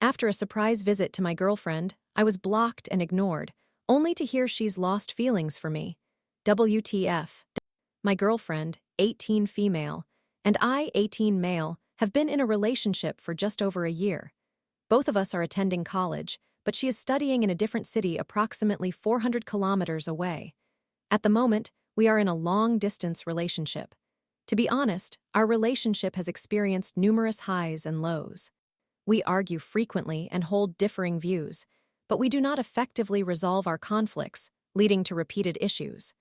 After a surprise visit to my girlfriend, I was blocked and ignored, only to hear she's lost feelings for me. WTF. My girlfriend, 18 female, and I, 18 male, have been in a relationship for just over a year. Both of us are attending college, but she is studying in a different city approximately 400 kilometers away. At the moment, we are in a long-distance relationship. To be honest, our relationship has experienced numerous highs and lows. We argue frequently and hold differing views, but we do not effectively resolve our conflicts, leading to repeated issues.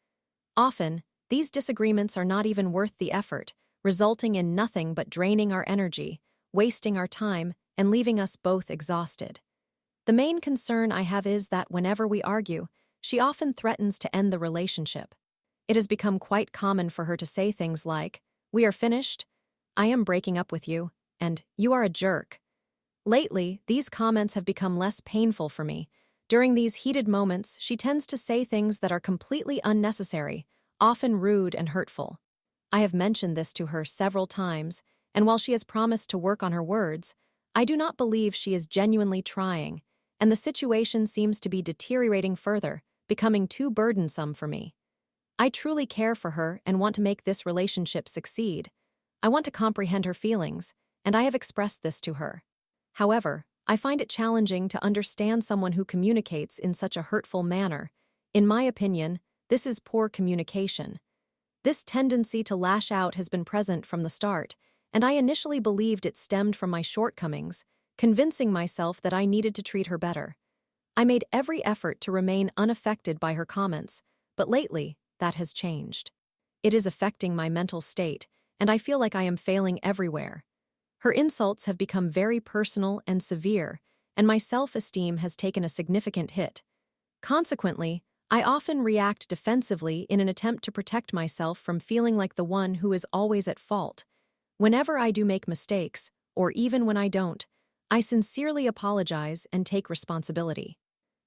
Often, these disagreements are not even worth the effort, resulting in nothing but draining our energy, wasting our time, and leaving us both exhausted. The main concern I have is that whenever we argue, she often threatens to end the relationship. It has become quite common for her to say things like, "We are finished," "I am breaking up with you," and "You are a jerk." Lately, these comments have become less painful for me. During these heated moments, she tends to say things that are completely unnecessary, often rude and hurtful. I have mentioned this to her several times, and while she has promised to work on her words, I do not believe she is genuinely trying, and the situation seems to be deteriorating further, becoming too burdensome for me. I truly care for her and want to make this relationship succeed. I want to comprehend her feelings, and I have expressed this to her. However, I find it challenging to understand someone who communicates in such a hurtful manner. In my opinion, this is poor communication. This tendency to lash out has been present from the start, and I initially believed it stemmed from my shortcomings, convincing myself that I needed to treat her better. I made every effort to remain unaffected by her comments, but lately, that has changed. It is affecting my mental state, and I feel like I am failing everywhere. Her insults have become very personal and severe, and my self-esteem has taken a significant hit. Consequently, I often react defensively in an attempt to protect myself from feeling like the one who is always at fault. Whenever I do make mistakes, or even when I don't, I sincerely apologize and take responsibility.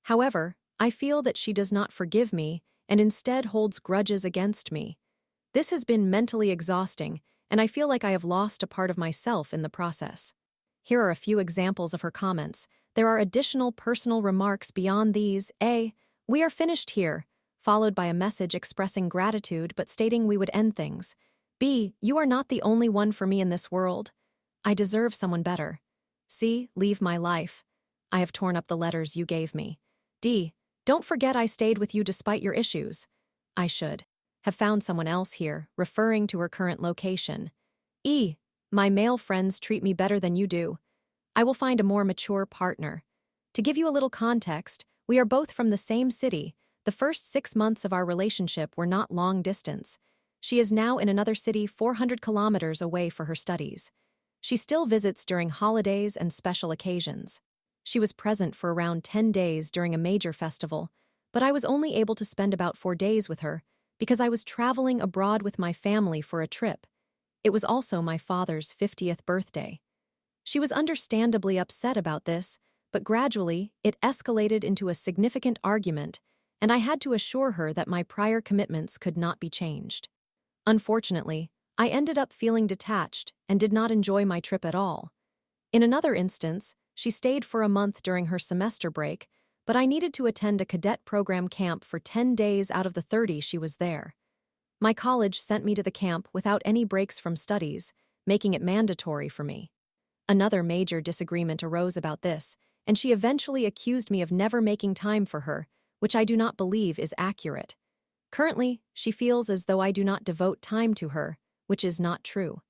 However, I feel that she does not forgive me and instead holds grudges against me. This has been mentally exhausting, and I feel like I have lost a part of myself in the process. Here are a few examples of her comments. There are additional personal remarks beyond these. A. "We are finished here," followed by a message expressing gratitude but stating we would end things. B. "You are not the only one for me in this world. I deserve someone better." C. "Leave my life. I have torn up the letters you gave me." D. "Don't forget I stayed with you despite your issues. I should have found someone else here," referring to her current location. E. "My male friends treat me better than you do. I will find a more mature partner." To give you a little context, we are both from the same city. The first 6 months of our relationship were not long distance. She is now in another city 400 kilometers away for her studies. She still visits during holidays and special occasions. She was present for around 10 days during a major festival, but I was only able to spend about 4 days with her because I was traveling abroad with my family for a trip. It was also my father's 50th birthday. She was understandably upset about this, but gradually it escalated into a significant argument, and I had to assure her that my prior commitments could not be changed. Unfortunately, I ended up feeling detached and did not enjoy my trip at all. In another instance, she stayed for a month during her semester break, but I needed to attend a cadet program camp for 10 days out of the 30 she was there. My college sent me to the camp without any breaks from studies, making it mandatory for me. Another major disagreement arose about this, and she eventually accused me of never making time for her, which I do not believe is accurate. Currently, she feels as though I do not devote time to her, which is not true.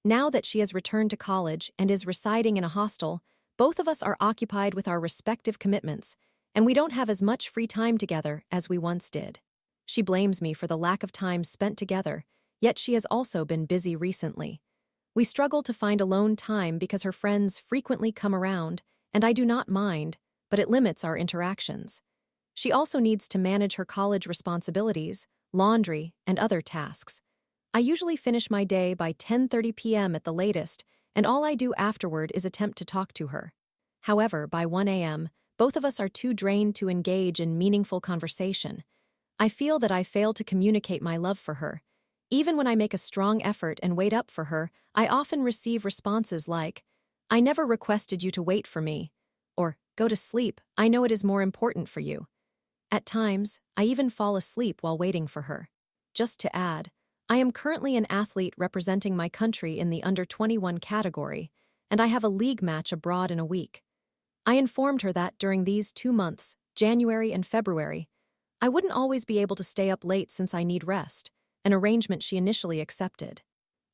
Now that she has returned to college and is residing in a hostel, both of us are occupied with our respective commitments, and we don't have as much free time together as we once did. She blames me for the lack of time spent together, yet she has also been busy recently. We struggle to find alone time because her friends frequently come around, and I do not mind, but it limits our interactions. She also needs to manage her college responsibilities, laundry, and other tasks. I usually finish my day by 10:30 p.m. at the latest, and all I do afterward is attempt to talk to her. However, by 1 a.m., both of us are too drained to engage in meaningful conversation. I feel that I fail to communicate my love for her. Even when I make a strong effort and wait up for her, I often receive responses like, "I never requested you to wait for me," or go to sleep, I know it is more important for you. At times, I even fall asleep while waiting for her. Just to add, I am currently an athlete representing my country in the under 21 category, and I have a league match abroad in a week. I informed her that during these 2 months, January and February, I wouldn't always be able to stay up late since I need rest, an arrangement she initially accepted.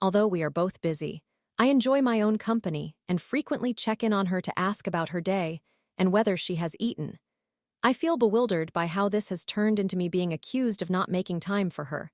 Although we are both busy, I enjoy my own company and frequently check in on her to ask about her day and whether she has eaten. I feel bewildered by how this has turned into me being accused of not making time for her.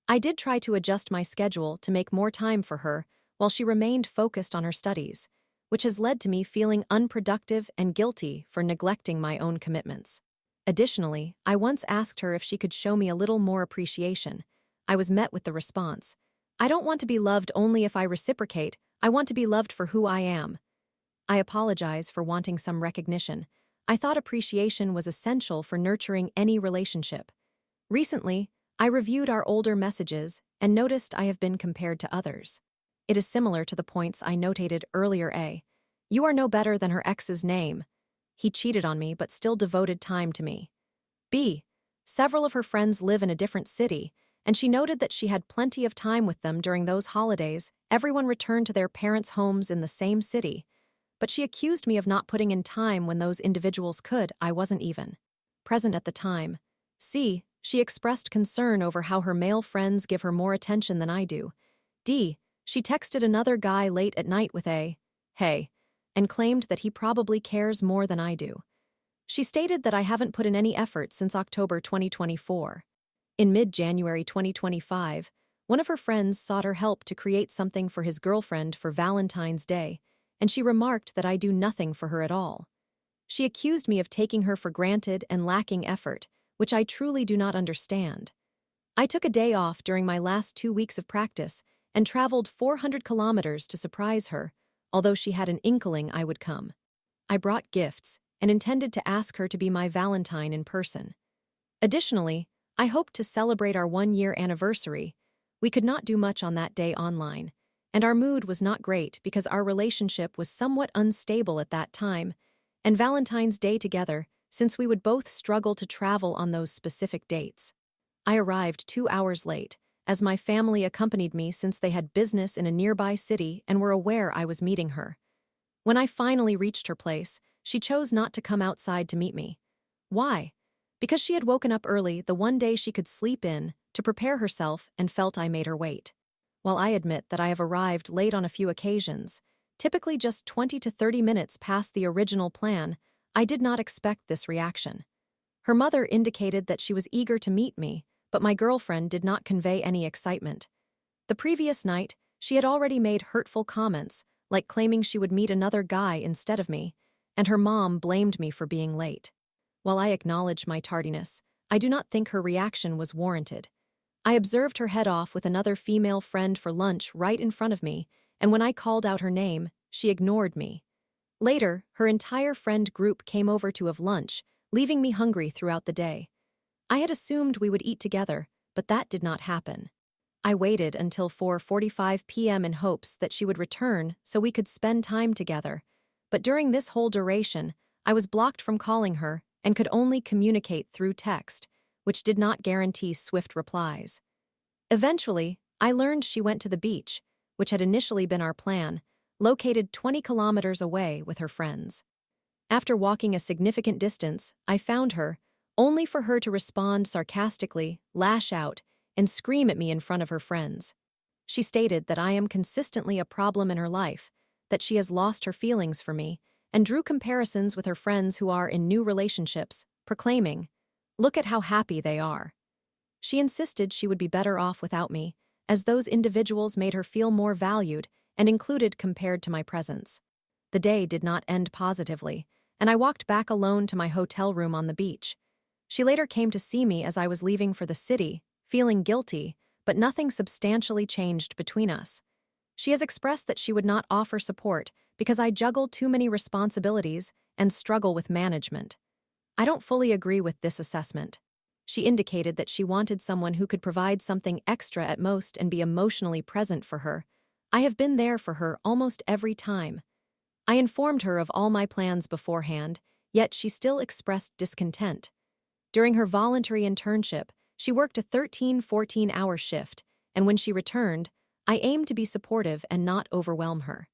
I did try to adjust my schedule to make more time for her while she remained focused on her studies, which has led to me feeling unproductive and guilty for neglecting my own commitments. Additionally, I once asked her if she could show me a little more appreciation. I was met with the response, "I don't want to be loved only if I reciprocate, I want to be loved for who I am." I apologize for wanting some recognition. I thought appreciation was essential for nurturing any relationship. Recently, I reviewed our older messages and noticed I have been compared to others. It is similar to the points I notated earlier. A. You are no better than her ex's name. He cheated on me but still devoted time to me. B. Several of her friends live in a different city, and she noted that she had plenty of time with them during those holidays. Everyone returned to their parents' homes in the same city, but she accused me of not putting in time when those individuals could. I wasn't even present at the time. C. She expressed concern over how her male friends give her more attention than I do. D. She texted another guy late at night with a "hey," and claimed that he probably cares more than I do. She stated that I haven't put in any effort since October 2024. In mid-January 2025, one of her friends sought her help to create something for his girlfriend for Valentine's Day, and she remarked that I do nothing for her at all. She accused me of taking her for granted and lacking effort, which I truly do not understand. I took a day off during my last 2 weeks of practice and traveled 400 kilometers to surprise her, although she had an inkling I would come. I brought gifts and intended to ask her to be my Valentine in person. Additionally, I hoped to celebrate our 1-year anniversary. We could not do much on that day online, and our mood was not great because our relationship was somewhat unstable at that time, and Valentine's Day together, since we would both struggle to travel on those specific dates. I arrived 2 hours late, as my family accompanied me since they had business in a nearby city and were aware I was meeting her. When I finally reached her place, she chose not to come outside to meet me. Why? Because she had woken up early the one day she could sleep in to prepare herself and felt I made her wait. While I admit that I have arrived late on a few occasions, typically just 20 to 30 minutes past the original plan, I did not expect this reaction. Her mother indicated that she was eager to meet me, but my girlfriend did not convey any excitement. The previous night, she had already made hurtful comments, like claiming she would meet another guy instead of me, and her mom blamed me for being late. While I acknowledge my tardiness, I do not think her reaction was warranted. I observed her head off with another female friend for lunch right in front of me, and when I called out her name, she ignored me. Later, her entire friend group came over to have lunch, leaving me hungry throughout the day. I had assumed we would eat together, but that did not happen. I waited until 4:45 p.m. in hopes that she would return so we could spend time together, but during this whole duration, I was blocked from calling her and could only communicate through text, which did not guarantee swift replies. Eventually, I learned she went to the beach, which had initially been our plan, located 20 kilometers away with her friends. After walking a significant distance, I found her, only for her to respond sarcastically, lash out, and scream at me in front of her friends. She stated that I am consistently a problem in her life, that she has lost her feelings for me, and drew comparisons with her friends who are in new relationships, proclaiming, "Look at how happy they are." She insisted she would be better off without me, as those individuals made her feel more valued and included compared to my presence. The day did not end positively, and I walked back alone to my hotel room on the beach. She later came to see me as I was leaving for the city, feeling guilty, but nothing substantially changed between us. She has expressed that she would not offer support because I juggle too many responsibilities and struggle with management. I don't fully agree with this assessment. She indicated that she wanted someone who could provide something extra at most and be emotionally present for her. I have been there for her almost every time. I informed her of all my plans beforehand, yet she still expressed discontent. During her voluntary internship, she worked a 13-14-hour shift, and when she returned, I aimed to be supportive and not overwhelm her.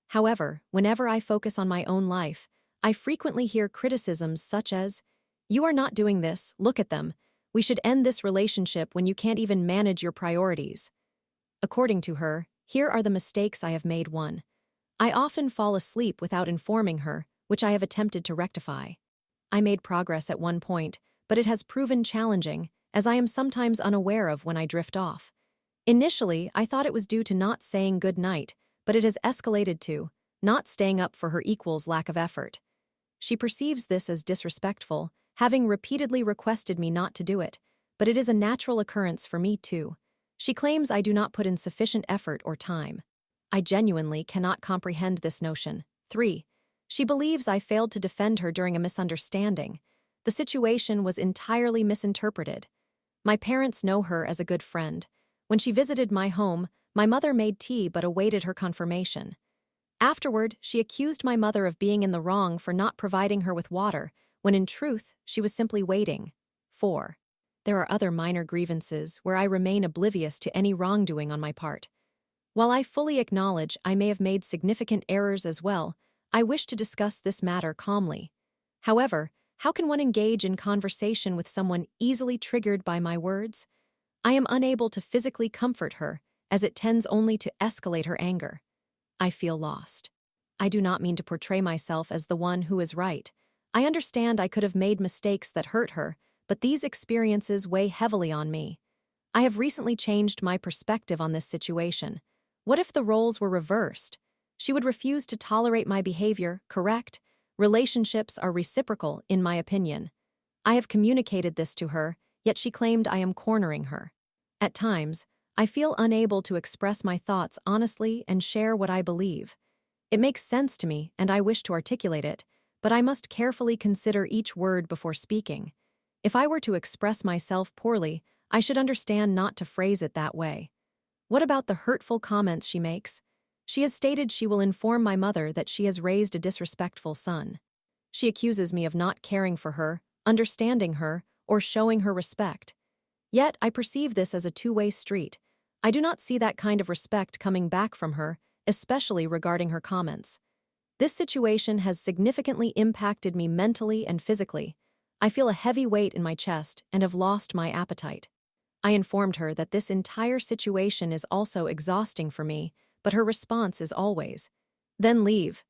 However, whenever I focus on my own life, I frequently hear criticisms such as, "You are not doing this, look at them. We should end this relationship when you can't even manage your priorities." According to her, here are the mistakes I have made. 1. I often fall asleep without informing her, which I have attempted to rectify. I made progress at one point, but it has proven challenging, as I am sometimes unaware of when I drift off. Initially, I thought it was due to not saying good night, but it has escalated to not staying up for her equals lack of effort. She perceives this as disrespectful, having repeatedly requested me not to do it, but it is a natural occurrence for me too. She claims I do not put in sufficient effort or time. I genuinely cannot comprehend this notion. 3. She believes I failed to defend her during a misunderstanding. The situation was entirely misinterpreted. My parents know her as a good friend. When she visited my home, my mother made tea but awaited her confirmation. Afterward, she accused my mother of being in the wrong for not providing her with water, when in truth, she was simply waiting. 4. There are other minor grievances where I remain oblivious to any wrongdoing on my part. While I fully acknowledge I may have made significant errors as well, I wish to discuss this matter calmly. However, how can one engage in conversation with someone easily triggered by my words? I am unable to physically comfort her, as it tends only to escalate her anger. I feel lost. I do not mean to portray myself as the one who is right. I understand I could have made mistakes that hurt her, but these experiences weigh heavily on me. I have recently changed my perspective on this situation. What if the roles were reversed? She would refuse to tolerate my behavior, correct? Relationships are reciprocal, in my opinion. I have communicated this to her, yet she claimed I am cornering her. At times, I feel unable to express my thoughts honestly and share what I believe. It makes sense to me, and I wish to articulate it, but I must carefully consider each word before speaking. If I were to express myself poorly, I should understand not to phrase it that way. What about the hurtful comments she makes? She has stated she will inform my mother that she has raised a disrespectful son. She accuses me of not caring for her, understanding her, or showing her respect. Yet, I perceive this as a two-way street. I do not see that kind of respect coming back from her, especially regarding her comments. This situation has significantly impacted me mentally and physically. I feel a heavy weight in my chest and have lost my appetite. I informed her that this entire situation is also exhausting for me, but her response is always, "Then leave."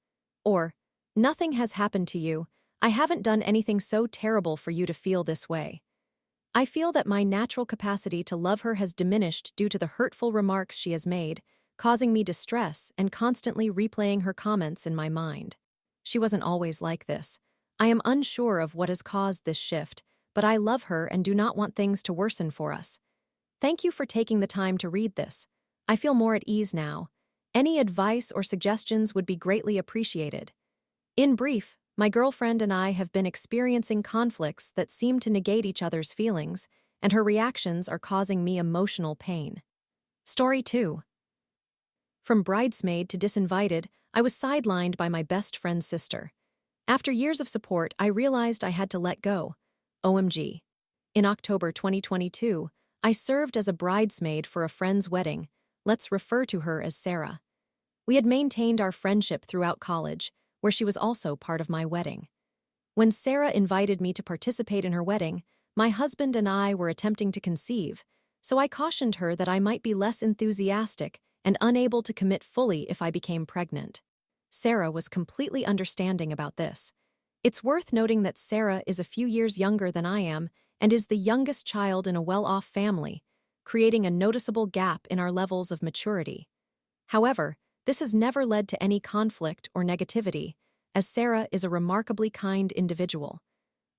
Or, "Nothing has happened to you. I haven't done anything so terrible for you to feel this way." I feel that my natural capacity to love her has diminished due to the hurtful remarks she has made, causing me distress and constantly replaying her comments in my mind. She wasn't always like this. I am unsure of what has caused this shift, but I love her and do not want things to worsen for us. Thank you for taking the time to read this. I feel more at ease now. Any advice or suggestions would be greatly appreciated. In brief, my girlfriend and I have been experiencing conflicts that seem to negate each other's feelings, and her reactions are causing me emotional pain. Story 2. From bridesmaid to disinvited, I was sidelined by my best friend's sister. After years of support, I realized I had to let go. OMG. In October 2022, I served as a bridesmaid for a friend's wedding. Let's refer to her as Sarah. We had maintained our friendship throughout college, where she was also part of my wedding. When Sarah invited me to participate in her wedding, my husband and I were attempting to conceive, so I cautioned her that I might be less enthusiastic and unable to commit fully if I became pregnant. Sarah was completely understanding about this. It's worth noting that Sarah is a few years younger than I am and is the youngest child in a well-off family, creating a noticeable gap in our levels of maturity. However, this has never led to any conflict or negativity, as Sarah is a remarkably kind individual.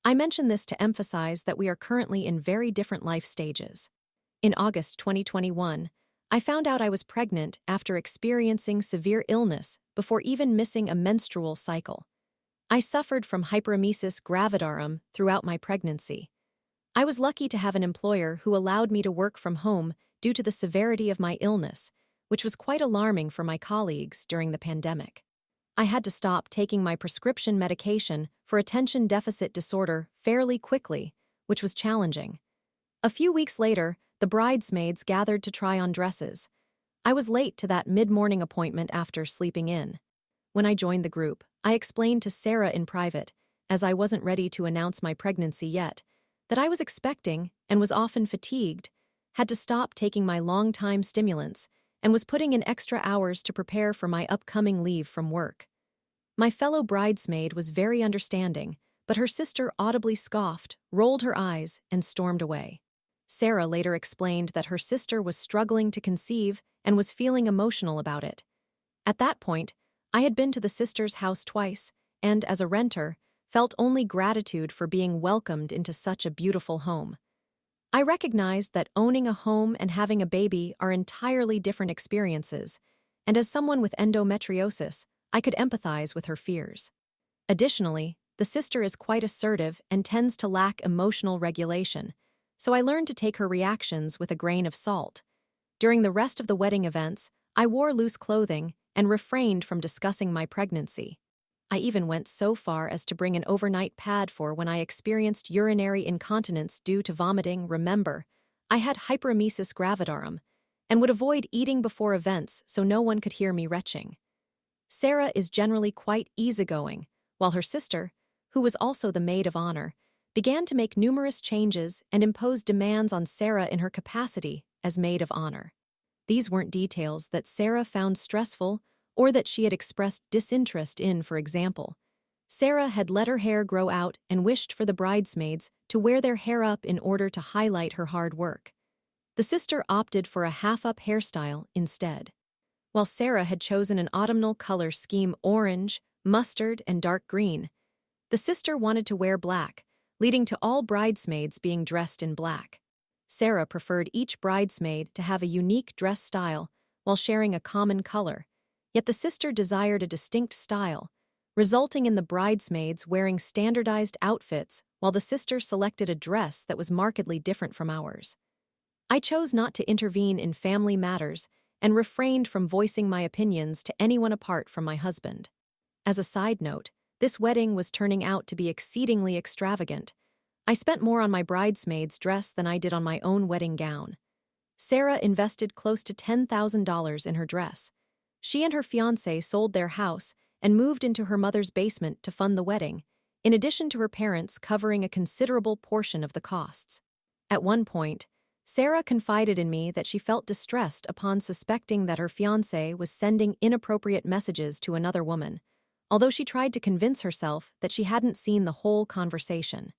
I mention this to emphasize that we are currently in very different life stages. In August 2021, I found out I was pregnant after experiencing severe illness before even missing a menstrual cycle. I suffered from hyperemesis gravidarum throughout my pregnancy. I was lucky to have an employer who allowed me to work from home due to the severity of my illness, which was quite alarming for my colleagues during the pandemic. I had to stop taking my prescription medication for attention deficit disorder fairly quickly, which was challenging. A few weeks later, the bridesmaids gathered to try on dresses. I was late to that mid-morning appointment after sleeping in. When I joined the group, I explained to Sarah in private, as I wasn't ready to announce my pregnancy yet, that I was expecting and was often fatigued, had to stop taking my long-time stimulants, and was putting in extra hours to prepare for my upcoming leave from work. My fellow bridesmaid was very understanding, but her sister audibly scoffed, rolled her eyes, and stormed away. Sarah later explained that her sister was struggling to conceive and was feeling emotional about it. At that point, I had been to the sister's house twice, and, as a renter, felt only gratitude for being welcomed into such a beautiful home. I recognized that owning a home and having a baby are entirely different experiences, and as someone with endometriosis, I could empathize with her fears. Additionally, the sister is quite assertive and tends to lack emotional regulation, so I learned to take her reactions with a grain of salt. During the rest of the wedding events, I wore loose clothing and refrained from discussing my pregnancy. I even went so far as to bring an overnight pad for when I experienced urinary incontinence due to vomiting. Remember, I had hyperemesis gravidarum and would avoid eating before events so no one could hear me retching. Sarah is generally quite easygoing, while her sister, who was also the maid of honor, began to make numerous changes and impose demands on Sarah in her capacity as maid of honor. These weren't details that Sarah found stressful or that she had expressed disinterest in. For example, Sarah had let her hair grow out and wished for the bridesmaids to wear their hair up in order to highlight her hard work. The sister opted for a half-up hairstyle instead. While Sarah had chosen an autumnal color scheme orange, mustard, and dark green, the sister wanted to wear black, leading to all bridesmaids being dressed in black. Sarah preferred each bridesmaid to have a unique dress style while sharing a common color, yet the sister desired a distinct style, resulting in the bridesmaids wearing standardized outfits while the sister selected a dress that was markedly different from ours. I chose not to intervene in family matters and refrained from voicing my opinions to anyone apart from my husband. As a side note, this wedding was turning out to be exceedingly extravagant. I spent more on my bridesmaid's dress than I did on my own wedding gown. Sarah invested close to $10,000 in her dress. She and her fiancé sold their house and moved into her mother's basement to fund the wedding, in addition to her parents covering a considerable portion of the costs. At one point, Sarah confided in me that she felt distressed upon suspecting that her fiancé was sending inappropriate messages to another woman, although she tried to convince herself that she hadn't seen the whole conversation.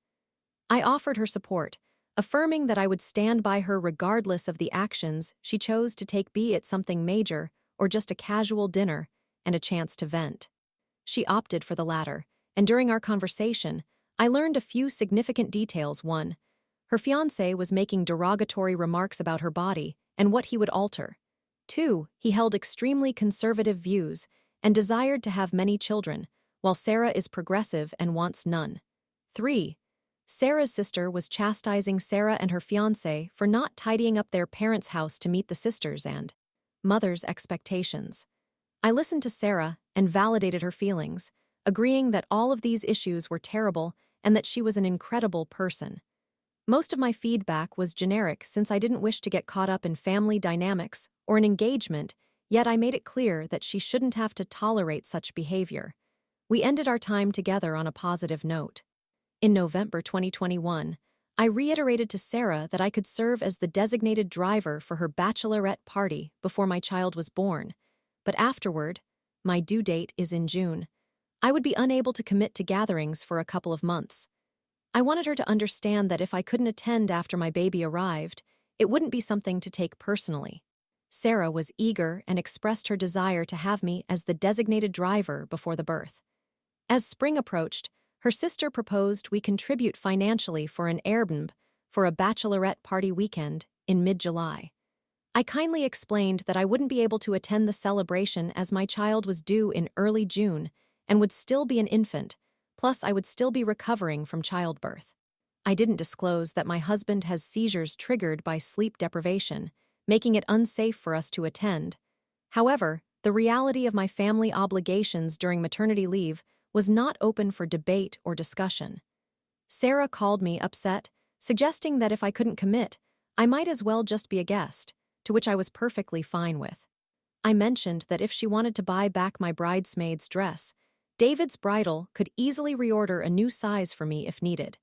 I offered her support, affirming that I would stand by her regardless of the actions she chose to take, be it something major or just a casual dinner and a chance to vent. She opted for the latter, and during our conversation, I learned a few significant details. 1. Her fiancé was making derogatory remarks about her body and what he would alter. 2. He held extremely conservative views and desired to have many children, while Sarah is progressive and wants none. 3. Sarah's sister was chastising Sarah and her fiancé for not tidying up their parents' house to meet the sisters' and mother's expectations. I listened to Sarah and validated her feelings, agreeing that all of these issues were terrible and that she was an incredible person. Most of my feedback was generic since I didn't wish to get caught up in family dynamics or an engagement, yet I made it clear that she shouldn't have to tolerate such behavior. We ended our time together on a positive note. In November 2021, I reiterated to Sarah that I could serve as the designated driver for her bachelorette party before my child was born, but afterward, my due date is in June, I would be unable to commit to gatherings for a couple of months. I wanted her to understand that if I couldn't attend after my baby arrived, it wouldn't be something to take personally. Sarah was eager and expressed her desire to have me as the designated driver before the birth. As spring approached, her sister proposed we contribute financially for an Airbnb for a bachelorette party weekend in mid-July. I kindly explained that I wouldn't be able to attend the celebration as my child was due in early June and would still be an infant, plus I would still be recovering from childbirth. I didn't disclose that my husband has seizures triggered by sleep deprivation, making it unsafe for us to attend. However, the reality of my family obligations during maternity leave was not open for debate or discussion. Sarah called me upset, suggesting that if I couldn't commit, I might as well just be a guest, to which I was perfectly fine with. I mentioned that if she wanted to buy back my bridesmaid's dress, David's bridal could easily reorder a new size for me if needed,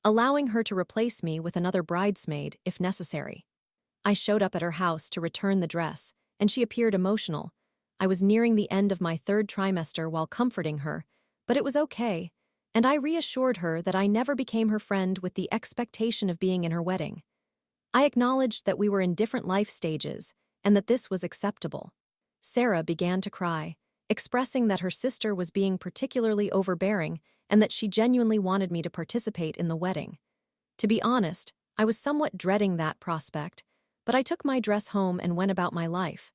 allowing her to replace me with another bridesmaid if necessary. I showed up at her house to return the dress, and she appeared emotional. I was nearing the end of my third trimester while comforting her, but it was okay, and I reassured her that I never became her friend with the expectation of being in her wedding. I acknowledged that we were in different life stages and that this was acceptable. Sarah began to cry, expressing that her sister was being particularly overbearing and that she genuinely wanted me to participate in the wedding. To be honest, I was somewhat dreading that prospect, but I took my dress home and went about my life.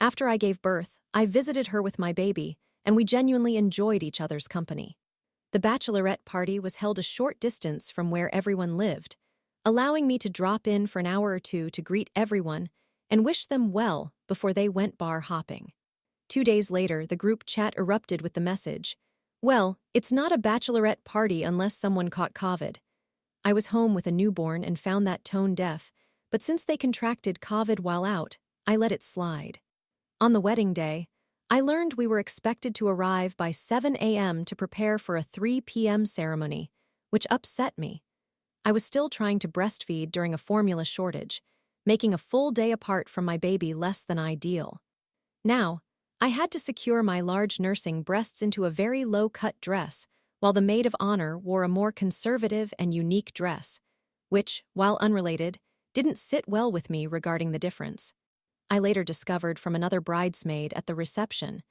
After I gave birth, I visited her with my baby, and we genuinely enjoyed each other's company. The bachelorette party was held a short distance from where everyone lived, allowing me to drop in for an hour or two to greet everyone and wish them well before they went bar hopping. 2 days later, the group chat erupted with the message, "Well, it's not a bachelorette party unless someone caught COVID." I was home with a newborn and found that tone deaf, but since they contracted COVID while out, I let it slide. On the wedding day, I learned we were expected to arrive by 7 a.m. to prepare for a 3 p.m. ceremony, which upset me. I was still trying to breastfeed during a formula shortage, making a full day apart from my baby less than ideal. Now, I had to secure my large nursing breasts into a very low-cut dress, while the maid of honor wore a more conservative and unique dress, which, while unrelated, didn't sit well with me regarding the difference. I later discovered from another bridesmaid at the reception,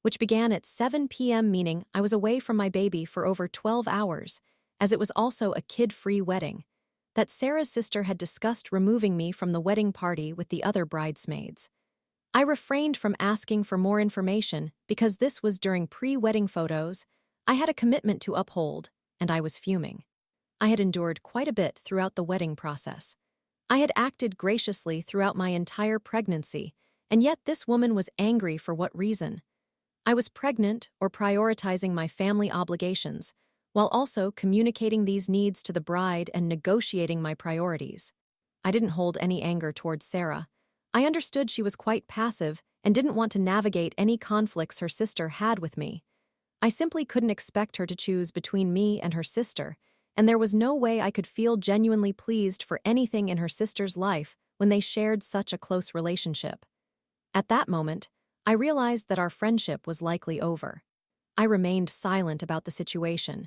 which began at 7 p.m., meaning I was away from my baby for over 12 hours, as it was also a kid-free wedding, that Sarah's sister had discussed removing me from the wedding party with the other bridesmaids. I refrained from asking for more information because this was during pre-wedding photos. I had a commitment to uphold, and I was fuming. I had endured quite a bit throughout the wedding process. I had acted graciously throughout my entire pregnancy, and yet this woman was angry for what reason? I was pregnant or prioritizing my family obligations, while also communicating these needs to the bride and negotiating my priorities. I didn't hold any anger towards Sarah. I understood she was quite passive and didn't want to navigate any conflicts her sister had with me. I simply couldn't expect her to choose between me and her sister, and there was no way I could feel genuinely pleased for anything in her sister's life when they shared such a close relationship. At that moment, I realized that our friendship was likely over. I remained silent about the situation,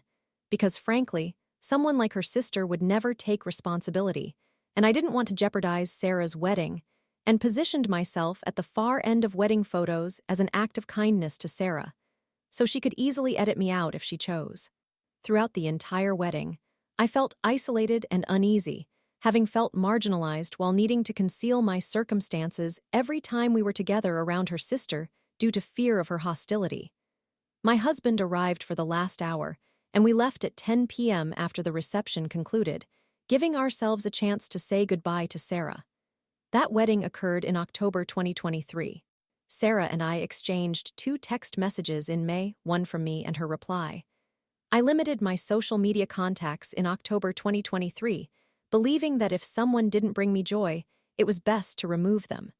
because frankly, someone like her sister would never take responsibility, and I didn't want to jeopardize Sarah's wedding, and positioned myself at the far end of wedding photos as an act of kindness to Sarah, so she could easily edit me out if she chose. Throughout the entire wedding, I felt isolated and uneasy, having felt marginalized while needing to conceal my circumstances every time we were together around her sister due to fear of her hostility. My husband arrived for the last hour, and we left at 10 p.m. after the reception concluded, giving ourselves a chance to say goodbye to Sarah. That wedding occurred in October 2023. Sarah and I exchanged 2 text messages in May, one from me and her reply. I limited my social media contacts in October 2023, believing that if someone didn't bring me joy, it was best to remove them.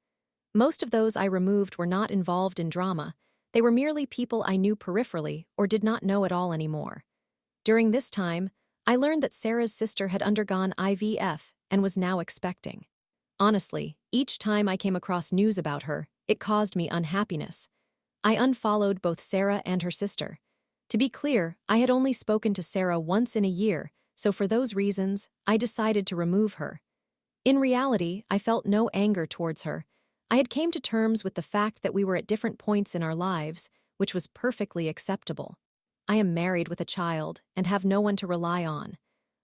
Most of those I removed were not involved in drama. They were merely people I knew peripherally or did not know at all anymore. During this time, I learned that Sarah's sister had undergone IVF and was now expecting. Honestly, each time I came across news about her, it caused me unhappiness. I unfollowed both Sarah and her sister. To be clear, I had only spoken to Sarah once in a year, so for those reasons, I decided to remove her. In reality, I felt no anger towards her. I had came to terms with the fact that we were at different points in our lives, which was perfectly acceptable. I am married with a child and have no one to rely on.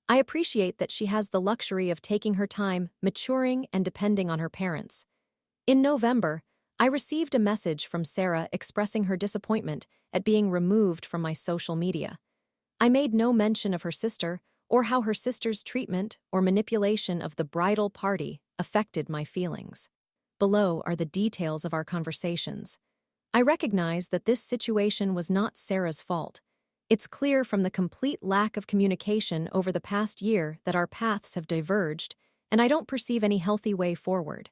I appreciate that she has the luxury of taking her time, maturing, and depending on her parents. In November, I received a message from Sarah expressing her disappointment at being removed from my social media. I made no mention of her sister or how her sister's treatment or manipulation of the bridal party affected my feelings. Below are the details of our conversations. I recognize that this situation was not Sarah's fault. It's clear from the complete lack of communication over the past year that our paths have diverged, and I don't perceive any healthy way forward.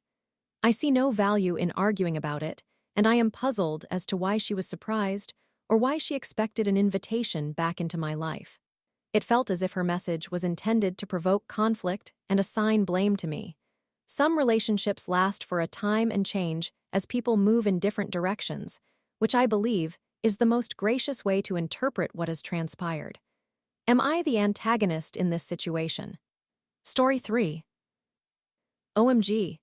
I see no value in arguing about it, and I am puzzled as to why she was surprised or why she expected an invitation back into my life. It felt as if her message was intended to provoke conflict and assign blame to me. Some relationships last for a time and change as people move in different directions, which I believe is the most gracious way to interpret what has transpired. Am I the antagonist in this situation? Story 3. OMG.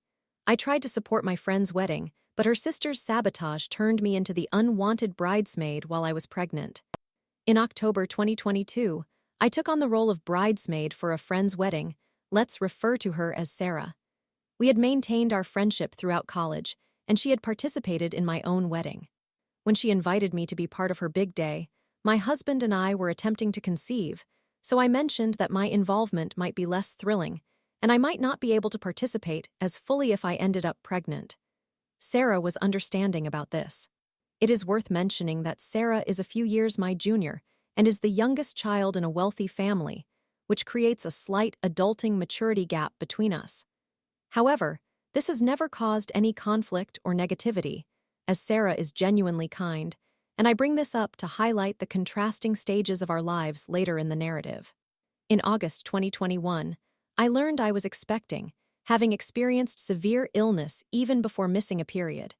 I tried to support my friend's wedding, but her sister's sabotage turned me into the unwanted bridesmaid while I was pregnant. In October 2022, I took on the role of bridesmaid for a friend's wedding. Let's refer to her as Sarah. We had maintained our friendship throughout college, and she had participated in my own wedding. When she invited me to be part of her big day, my husband and I were attempting to conceive, so I mentioned that my involvement might be less thrilling, and I might not be able to participate as fully if I ended up pregnant. Sarah was understanding about this. It is worth mentioning that Sarah is a few years my junior and is the youngest child in a wealthy family, which creates a slight adulting maturity gap between us. However, this has never caused any conflict or negativity, as Sarah is genuinely kind, and I bring this up to highlight the contrasting stages of our lives later in the narrative. In August 2021, I learned I was expecting, having experienced severe illness even before missing a period.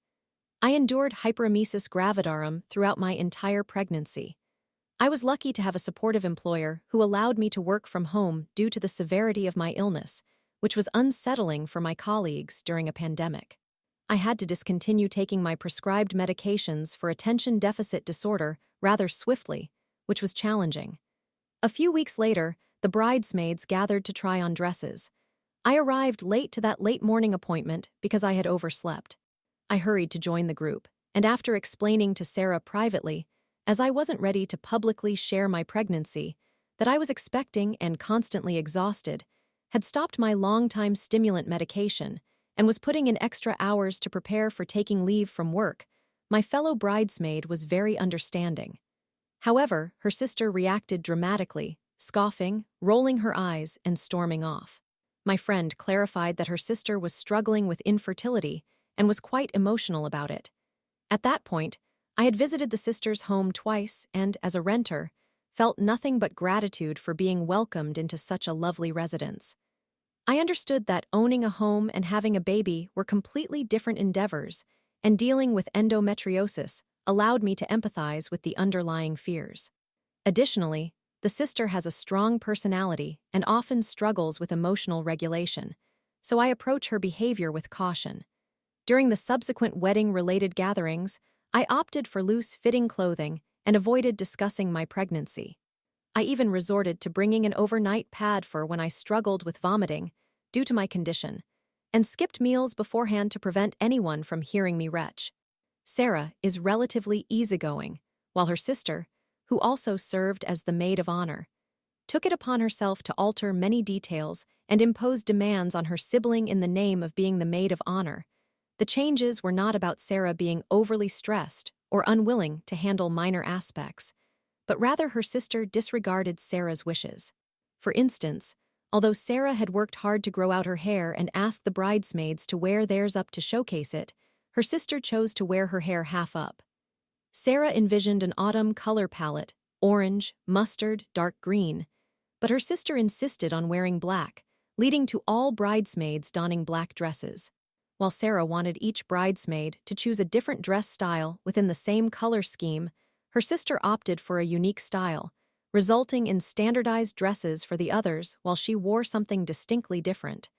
I endured hyperemesis gravidarum throughout my entire pregnancy. I was lucky to have a supportive employer who allowed me to work from home due to the severity of my illness, which was unsettling for my colleagues during a pandemic. I had to discontinue taking my prescribed medications for attention deficit disorder rather swiftly, which was challenging. A few weeks later, the bridesmaids gathered to try on dresses. I arrived late to that late morning appointment because I had overslept. I hurried to join the group, and after explaining to Sarah privately, as I wasn't ready to publicly share my pregnancy, that I was expecting and constantly exhausted, had stopped my long-time stimulant medication, and was putting in extra hours to prepare for taking leave from work, my fellow bridesmaid was very understanding. However, her sister reacted dramatically, scoffing, rolling her eyes, and storming off. My friend clarified that her sister was struggling with infertility and was quite emotional about it. At that point, I had visited the sister's home twice and, as a renter, felt nothing but gratitude for being welcomed into such a lovely residence. I understood that owning a home and having a baby were completely different endeavors, and dealing with endometriosis allowed me to empathize with the underlying fears. Additionally, the sister has a strong personality and often struggles with emotional regulation, so I approach her behavior with caution. During the subsequent wedding-related gatherings, I opted for loose-fitting clothing and avoided discussing my pregnancy. I even resorted to bringing an overnight pad for when I struggled with vomiting due to my condition, and skipped meals beforehand to prevent anyone from hearing me retch. Sarah is relatively easygoing, while her sister, who also served as the maid of honor, took it upon herself to alter many details and impose demands on her sibling in the name of being the maid of honor. The changes were not about Sarah being overly stressed or unwilling to handle minor aspects, but rather her sister disregarded Sarah's wishes. For instance, although Sarah had worked hard to grow out her hair and asked the bridesmaids to wear theirs up to showcase it, her sister chose to wear her hair half up. Sarah envisioned an autumn color palette, orange, mustard, dark green, but her sister insisted on wearing black, leading to all bridesmaids donning black dresses. While Sarah wanted each bridesmaid to choose a different dress style within the same color scheme, her sister opted for a unique style, resulting in standardized dresses for the others while she wore something distinctly different.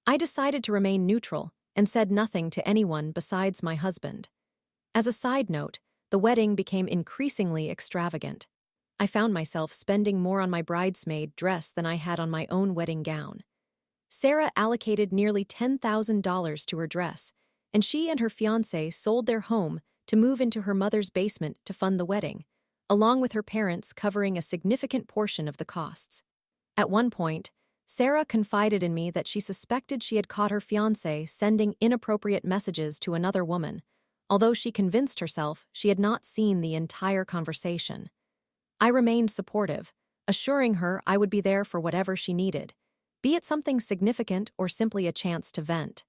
I decided to remain neutral and said nothing to anyone besides my husband. As a side note, the wedding became increasingly extravagant. I found myself spending more on my bridesmaid dress than I had on my own wedding gown. Sarah allocated nearly $10,000 to her dress, and she and her fiancé sold their home to move into her mother's basement to fund the wedding, along with her parents covering a significant portion of the costs. At one point, Sarah confided in me that she suspected she had caught her fiancé sending inappropriate messages to another woman, although she convinced herself she had not seen the entire conversation. I remained supportive, assuring her I would be there for whatever she needed, be it something significant or simply a chance to vent.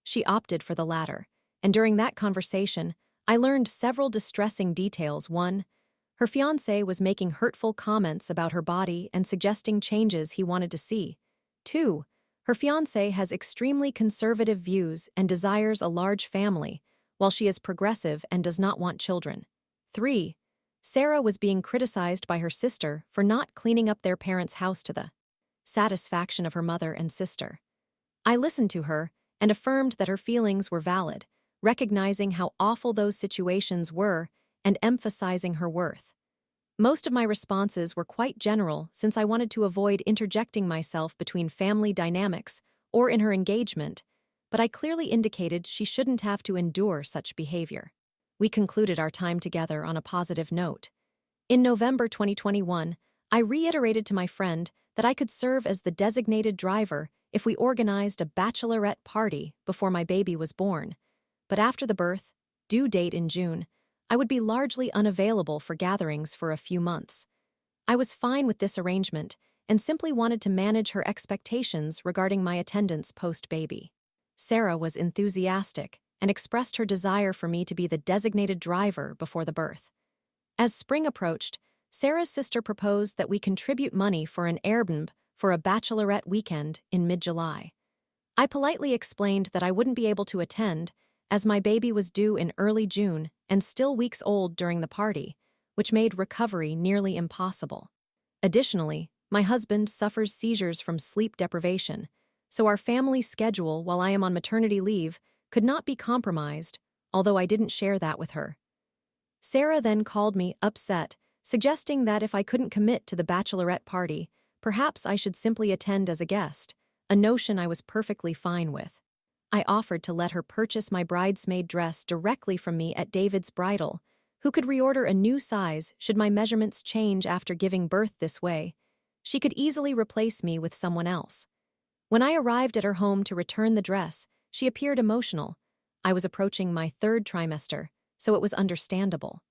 She opted for the latter, and during that conversation, I learned several distressing details. 1. Her fiancé was making hurtful comments about her body and suggesting changes he wanted to see. 2. Her fiancé has extremely conservative views and desires a large family, while she is progressive and does not want children. 3. Sarah was being criticized by her sister for not cleaning up their parents' house to the satisfaction of her mother and sister. I listened to her and affirmed that her feelings were valid, recognizing how awful those situations were and emphasizing her worth. Most of my responses were quite general since I wanted to avoid interjecting myself between family dynamics or in her engagement, but I clearly indicated she shouldn't have to endure such behavior. We concluded our time together on a positive note. In November 2021, I reiterated to my friend that I could serve as the designated driver if we organized a bachelorette party before my baby was born. But after the birth, due date in June, I would be largely unavailable for gatherings for a few months. I was fine with this arrangement and simply wanted to manage her expectations regarding my attendance post-baby. Sarah was enthusiastic and expressed her desire for me to be the designated driver before the birth. As spring approached, Sarah's sister proposed that we contribute money for an Airbnb for a bachelorette weekend in mid-July. I politely explained that I wouldn't be able to attend, as my baby was due in early June and still weeks old during the party, which made recovery nearly impossible. Additionally, my husband suffers seizures from sleep deprivation, so our family schedule while I am on maternity leave could not be compromised, although I didn't share that with her. Sarah then called me upset, suggesting that if I couldn't commit to the bachelorette party, perhaps I should simply attend as a guest, a notion I was perfectly fine with. I offered to let her purchase my bridesmaid dress directly from me at David's Bridal, who could reorder a new size should my measurements change after giving birth this way. She could easily replace me with someone else. When I arrived at her home to return the dress, she appeared emotional. I was approaching my 3rd trimester, so it was understandable.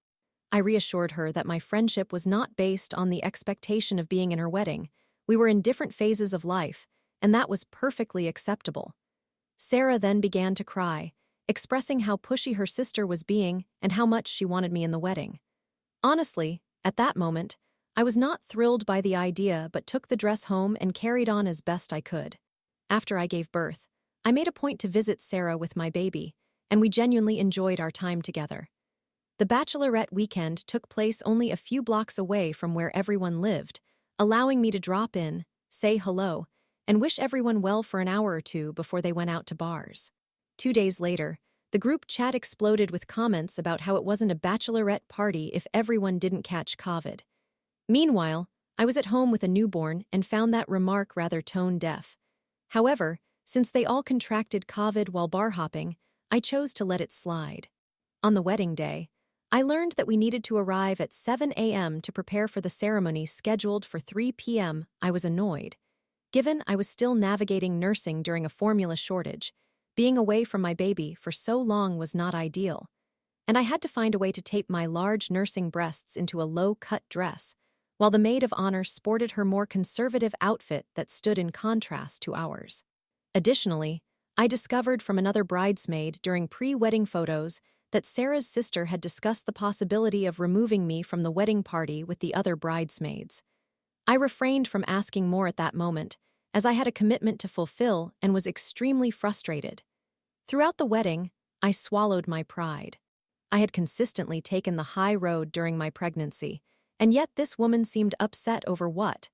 I reassured her that my friendship was not based on the expectation of being in her wedding. We were in different phases of life, and that was perfectly acceptable. Sarah then began to cry, expressing how pushy her sister was being and how much she wanted me in the wedding. Honestly, at that moment, I was not thrilled by the idea but took the dress home and carried on as best I could. After I gave birth, I made a point to visit Sarah with my baby, and we genuinely enjoyed our time together. The bachelorette weekend took place only a few blocks away from where everyone lived, allowing me to drop in, say hello, and wish everyone well for an hour or two before they went out to bars. 2 days later, the group chat exploded with comments about how it wasn't a bachelorette party if everyone didn't catch COVID. Meanwhile, I was at home with a newborn and found that remark rather tone-deaf. However, since they all contracted COVID while bar hopping, I chose to let it slide. On the wedding day, I learned that we needed to arrive at 7 a.m. to prepare for the ceremony scheduled for 3 p.m. I was annoyed. Given I was still navigating nursing during a formula shortage, being away from my baby for so long was not ideal, and I had to find a way to tape my large nursing breasts into a low-cut dress, while the maid of honor sported her more conservative outfit that stood in contrast to ours. Additionally, I discovered from another bridesmaid during pre-wedding photos that Sarah's sister had discussed the possibility of removing me from the wedding party with the other bridesmaids. I refrained from asking more at that moment, as I had a commitment to fulfill and was extremely frustrated. Throughout the wedding, I swallowed my pride. I had consistently taken the high road during my pregnancy, and yet this woman seemed upset over what?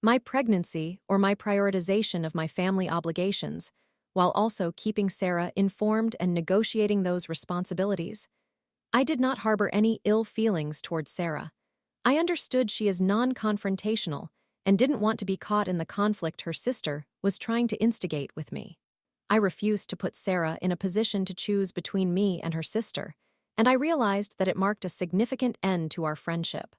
My pregnancy or my prioritization of my family obligations, while also keeping Sarah informed and negotiating those responsibilities. I did not harbor any ill feelings towards Sarah. I understood she is non-confrontational and didn't want to be caught in the conflict her sister was trying to instigate with me. I refused to put Sarah in a position to choose between me and her sister, and I realized that it marked a significant end to our friendship.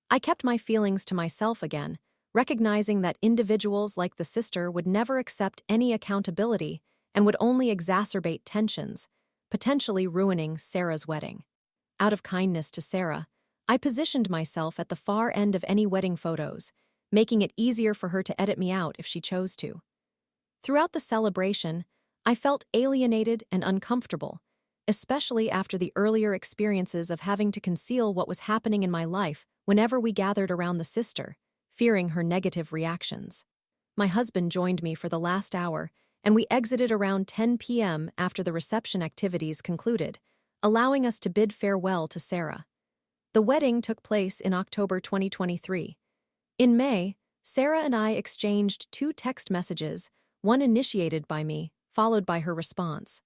I kept my feelings to myself again, recognizing that individuals like the sister would never accept any accountability and would only exacerbate tensions, potentially ruining Sarah's wedding. Out of kindness to Sarah, I positioned myself at the far end of any wedding photos, making it easier for her to edit me out if she chose to. Throughout the celebration, I felt alienated and uncomfortable, especially after the earlier experiences of having to conceal what was happening in my life whenever we gathered around the sister, fearing her negative reactions. My husband joined me for the last hour, and we exited around 10 p.m. after the reception activities concluded, allowing us to bid farewell to Sarah. The wedding took place in October 2023. In May, Sarah and I exchanged 2 text messages, one initiated by me, followed by her response.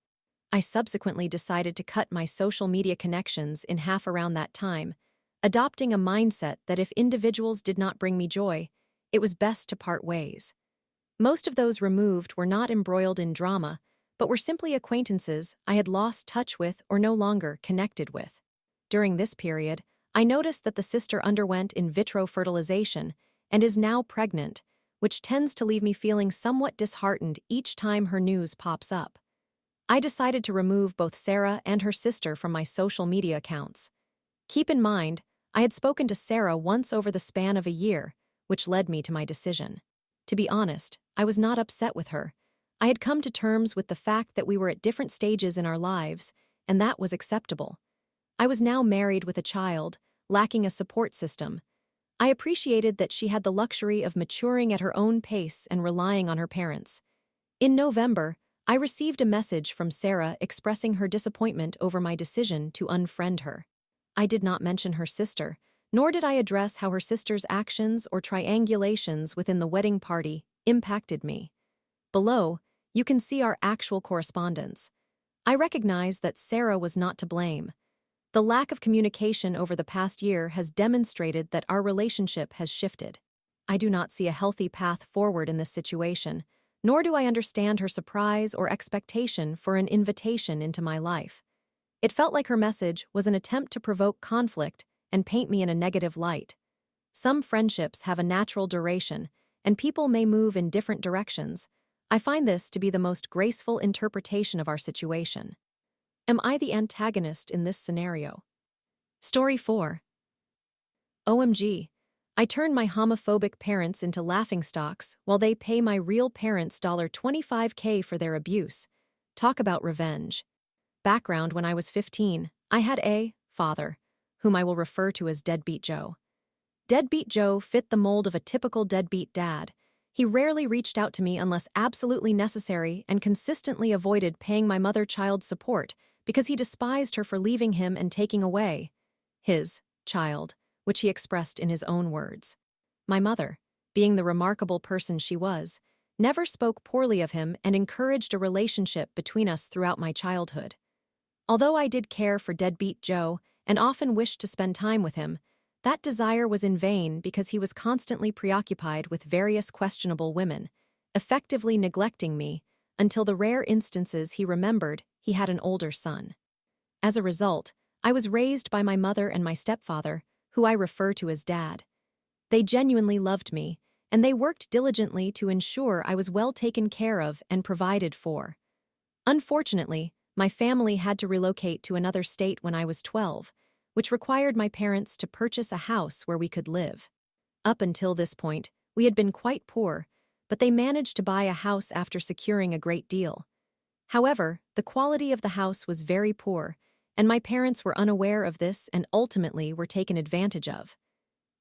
I subsequently decided to cut my social media connections in half around that time, adopting a mindset that if individuals did not bring me joy, it was best to part ways. Most of those removed were not embroiled in drama, but were simply acquaintances I had lost touch with or no longer connected with. During this period, I noticed that the sister underwent in vitro fertilization and is now pregnant, which tends to leave me feeling somewhat disheartened each time her news pops up. I decided to remove both Sarah and her sister from my social media accounts. Keep in mind, I had spoken to Sarah once over the span of a year, which led me to my decision. To be honest, I was not upset with her. I had come to terms with the fact that we were at different stages in our lives, and that was acceptable. I was now married with a child, lacking a support system. I appreciated that she had the luxury of maturing at her own pace and relying on her parents. In November, I received a message from Sarah expressing her disappointment over my decision to unfriend her. I did not mention her sister, nor did I address how her sister's actions or triangulations within the wedding party impacted me. Below, you can see our actual correspondence. I recognize that Sarah was not to blame. The lack of communication over the past year has demonstrated that our relationship has shifted. I do not see a healthy path forward in this situation, nor do I understand her surprise or expectation for an invitation into my life. It felt like her message was an attempt to provoke conflict and paint me in a negative light. Some friendships have a natural duration, and people may move in different directions. I find this to be the most graceful interpretation of our situation. Am I the antagonist in this scenario? Story 4. OMG. I turn my homophobic parents into laughingstocks while they pay my real parents $25K for their abuse. Talk about revenge. Background: when I was 15, I had a father, whom I will refer to as Deadbeat Joe. Deadbeat Joe fit the mold of a typical deadbeat dad. He rarely reached out to me unless absolutely necessary and consistently avoided paying my mother child support because he despised her for leaving him and taking away his child, which he expressed in his own words. My mother, being the remarkable person she was, never spoke poorly of him and encouraged a relationship between us throughout my childhood. Although I did care for Deadbeat Joe and often wished to spend time with him, that desire was in vain because he was constantly preoccupied with various questionable women, effectively neglecting me until the rare instances he remembered he had an older son. As a result, I was raised by my mother and my stepfather, who I refer to as Dad. They genuinely loved me, and they worked diligently to ensure I was well taken care of and provided for. Unfortunately, my family had to relocate to another state when I was 12, which required my parents to purchase a house where we could live. Up until this point, we had been quite poor, but they managed to buy a house after securing a great deal. However, the quality of the house was very poor, and my parents were unaware of this and ultimately were taken advantage of.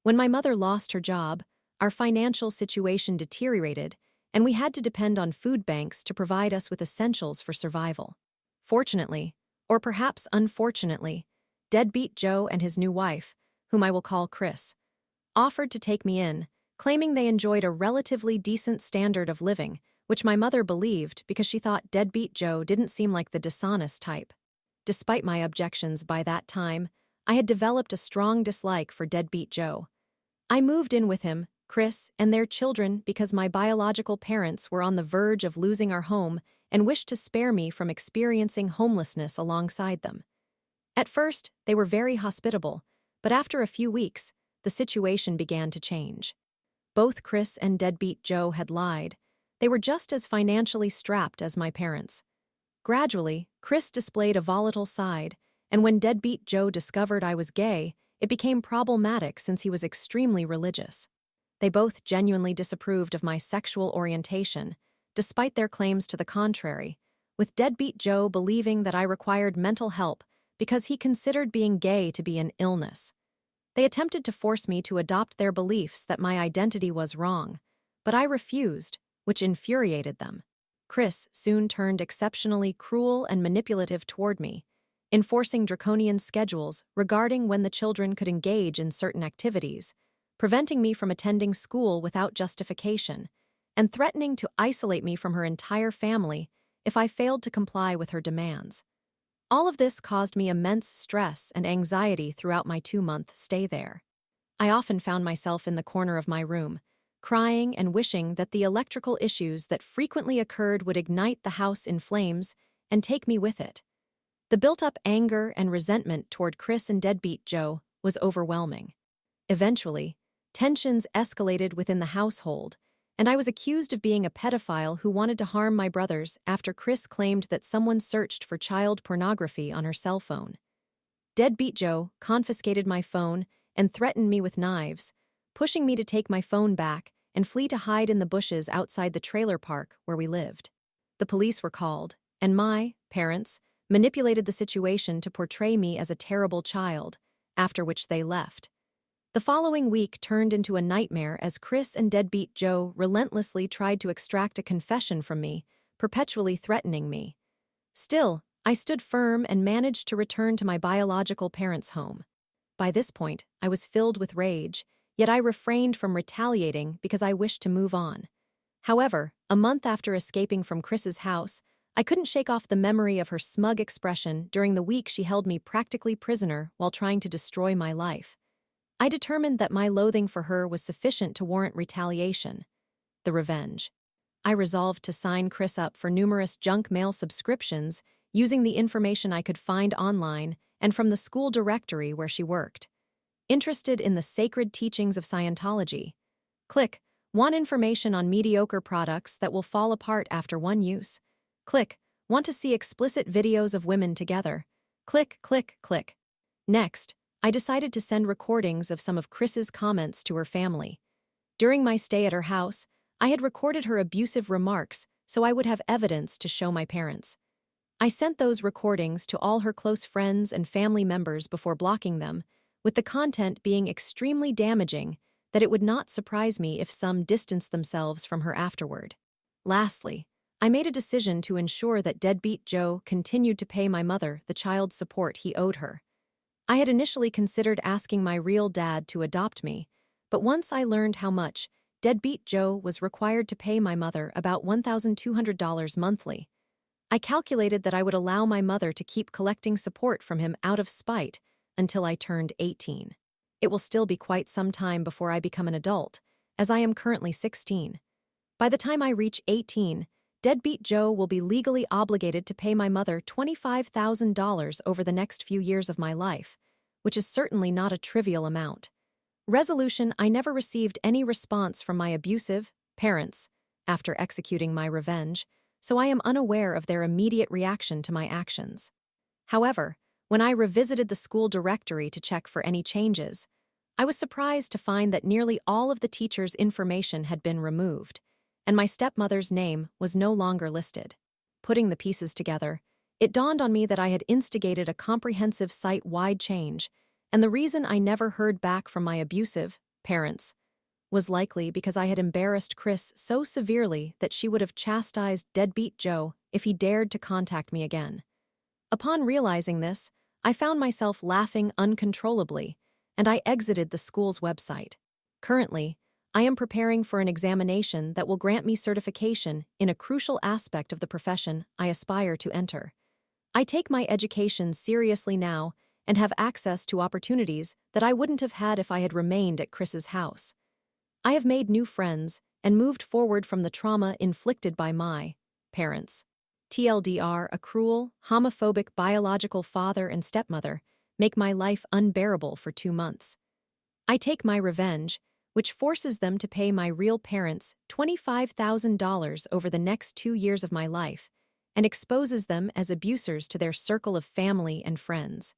When my mother lost her job, our financial situation deteriorated, and we had to depend on food banks to provide us with essentials for survival. Fortunately, or perhaps unfortunately, Deadbeat Joe and his new wife, whom I will call Chris, offered to take me in, claiming they enjoyed a relatively decent standard of living, which my mother believed because she thought Deadbeat Joe didn't seem like the dishonest type. Despite my objections by that time, I had developed a strong dislike for Deadbeat Joe. I moved in with him, Chris, and their children because my biological parents were on the verge of losing our home and wished to spare me from experiencing homelessness alongside them. At first, they were very hospitable, but after a few weeks, the situation began to change. Both Chris and Deadbeat Joe had lied. They were just as financially strapped as my parents. Gradually, Chris displayed a volatile side, and when deadbeat Joe discovered I was gay, it became problematic since he was extremely religious. They both genuinely disapproved of my sexual orientation, despite their claims to the contrary, with deadbeat Joe believing that I required mental help because he considered being gay to be an illness. They attempted to force me to adopt their beliefs that my identity was wrong, but I refused, which infuriated them. Chris soon turned exceptionally cruel and manipulative toward me, enforcing draconian schedules regarding when the children could engage in certain activities, preventing me from attending school without justification, and threatening to isolate me from her entire family if I failed to comply with her demands. All of this caused me immense stress and anxiety throughout my 2-month stay there. I often found myself in the corner of my room, crying and wishing that the electrical issues that frequently occurred would ignite the house in flames and take me with it. The built-up anger and resentment toward Chris and deadbeat Joe was overwhelming. Eventually, tensions escalated within the household, and I was accused of being a pedophile who wanted to harm my brothers after Chris claimed that someone searched for child pornography on her cell phone. Deadbeat Joe confiscated my phone and threatened me with knives, pushing me to take my phone back and flee to hide in the bushes outside the trailer park where we lived. The police were called, and my parents manipulated the situation to portray me as a terrible child, after which they left. The following week turned into a nightmare as Chris and deadbeat Joe relentlessly tried to extract a confession from me, perpetually threatening me. Still, I stood firm and managed to return to my biological parents' home. By this point, I was filled with rage, yet I refrained from retaliating because I wished to move on. However, a month after escaping from Chris's house, I couldn't shake off the memory of her smug expression during the week she held me practically prisoner while trying to destroy my life. I determined that my loathing for her was sufficient to warrant retaliation. The revenge. I resolved to sign Chris up for numerous junk mail subscriptions using the information I could find online and from the school directory where she worked. Interested in the sacred teachings of Scientology? Click, want information on mediocre products that will fall apart after one use? Click, want to see explicit videos of women together? Click, click, click. Next, I decided to send recordings of some of Chris's comments to her family. During my stay at her house, I had recorded her abusive remarks so I would have evidence to show my parents. I sent those recordings to all her close friends and family members before blocking them, with the content being extremely damaging that it would not surprise me if some distanced themselves from her afterward. Lastly, I made a decision to ensure that deadbeat Joe continued to pay my mother the child support he owed her. I had initially considered asking my real dad to adopt me, but once I learned how much, deadbeat Joe was required to pay my mother about $1,200 monthly. I calculated that I would allow my mother to keep collecting support from him out of spite until I turned 18. It will still be quite some time before I become an adult, as I am currently 16. By the time I reach 18, deadbeat Joe will be legally obligated to pay my mother $25,000 over the next few years of my life, which is certainly not a trivial amount. Resolution: I never received any response from my abusive parents after executing my revenge, so I am unaware of their immediate reaction to my actions. However, when I revisited the school directory to check for any changes, I was surprised to find that nearly all of the teachers' information had been removed, and my stepmother's name was no longer listed. Putting the pieces together, it dawned on me that I had instigated a comprehensive site-wide change, and the reason I never heard back from my abusive parents was likely because I had embarrassed Chris so severely that she would have chastised deadbeat Joe if he dared to contact me again. Upon realizing this, I found myself laughing uncontrollably, and I exited the school's website. Currently, I am preparing for an examination that will grant me certification in a crucial aspect of the profession I aspire to enter. I take my education seriously now and have access to opportunities that I wouldn't have had if I had remained at Chris's house. I have made new friends and moved forward from the trauma inflicted by my parents. TLDR, a cruel, homophobic biological father and stepmother make my life unbearable for 2 months. I take my revenge, which forces them to pay my real parents $25,000 over the next 2 years of my life, and exposes them as abusers to their circle of family and friends.